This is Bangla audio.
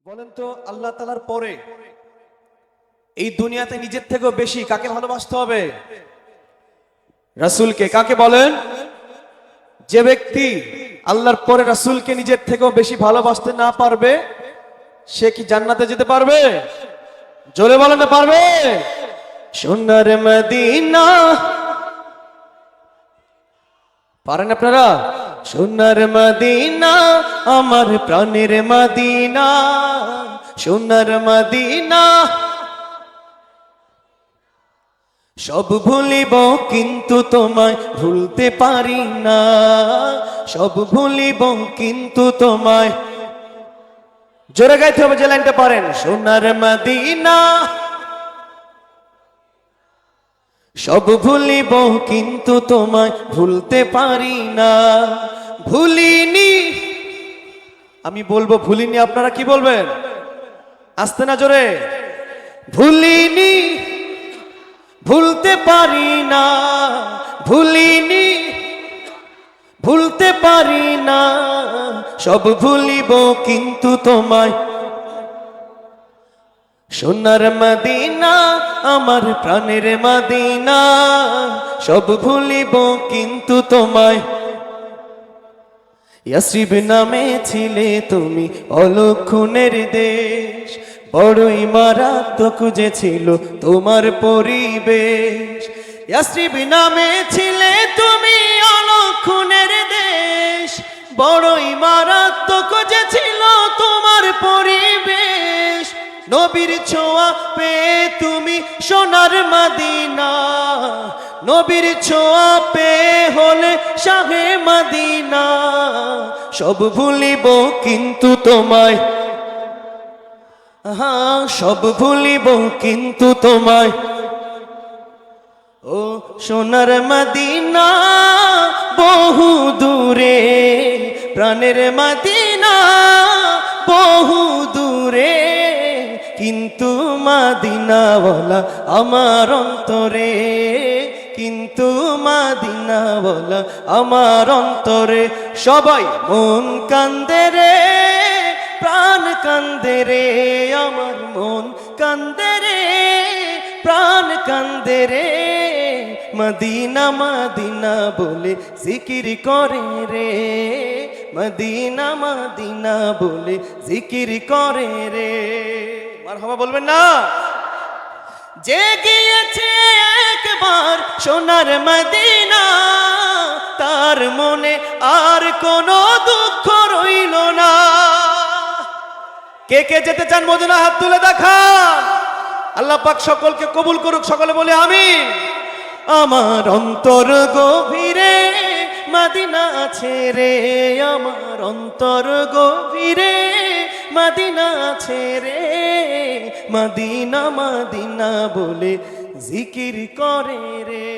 বলেন তো আল্লাহ তাআলার পরে এই দুনিয়াতে নিজের থেকেও বেশি কাকে ভালোবাসতে হবে? রাসূলকে। কাকে বলেন? যে ব্যক্তি আল্লাহর পরে রাসূলকে নিজের থেকেও বেশি ভালোবাসতে না পারবে সে কি জান্নাতে যেতে পারবে? জোরে বলেন না পারবে? সোনার মদিনা, পারেন আপনারা? সোনার মদিনা আমার প্রাণের মদিনা, সোনার মদিনা সব ভুলিব কিন্তু তোমায় ভুলতে পারি না, সব ভুলিব কিন্তু তোমায়। জোরে গাইতে হবে যে লাইনটা পারেন। সোনার মদিনা সব ভুলিব কিন্তু তোমায় ভুলতে পারি না। ভুলিনি, আমি বলবো ভুলিনি, আপনারা কি বলবেন? আসতে না জোরে। ভুলিনি, ভুলতে পারি না, ভুলিনি, ভুলতে পারি না, সব ভুলিব কিন্তু তোমায়। সোনার মদিনা আমার প্রাণের মদিনা সব ভুলিব কিন্তু তোমায়। ইয়াসরিব নামে ছিলে তুমি অলক্ষণের দেশ, বড়ই মারাত্মক যে ছিল তোমার পরিবেশ। ইয়াসরিব নামে ছিলে তুমি অলক্ষণের দেশ, বড়ই মারাত্মক যে ছিল তোমার পরিবেশ। নবীর ছোঁয়া পেয়ে তুমি সোনার মদিনা, নবীর ছোঁয়া পেয়ে হলে শাহে মদিনা সব ভুলিব কিন্তু তোমায়। হ্যাঁ, সব ভুলিব কিন্তু তোমায়। ও সোনার মদিনা বহু দূরে, প্রাণের মদিনা বহু দূরে, কিন্তু মদিনাওয়ালা আমার অন্তরে, কিন্তু মদিনাওয়ালা আমার অন্তরে। সবাই মন কান্দে রে, প্রাণ কান্দে রে, আমার মন কান্দে রে, প্রাণ কান্দে রে, মদিনা মদিনা বলে জিকির করে রে, মদিনা মদিনা বলে জিকির করে রে। মারহাবা বলবেন না? যে গিয়েছে একবার সোনার মদিনা তার মনে আর কোনো দুঃখ রইল না। কে কে যেতে চান মদিনা হাত তুলে দেখান। আল্লাহ পাক সকলকে কবুল করুক, সকলে বলে আমিন। আমার অন্তর গভীরে মদিনা আছে রে, আমার অন্তর গভীরে মদিনা আছে রে, মদিনা মদিনা বলে জিকির করে রে।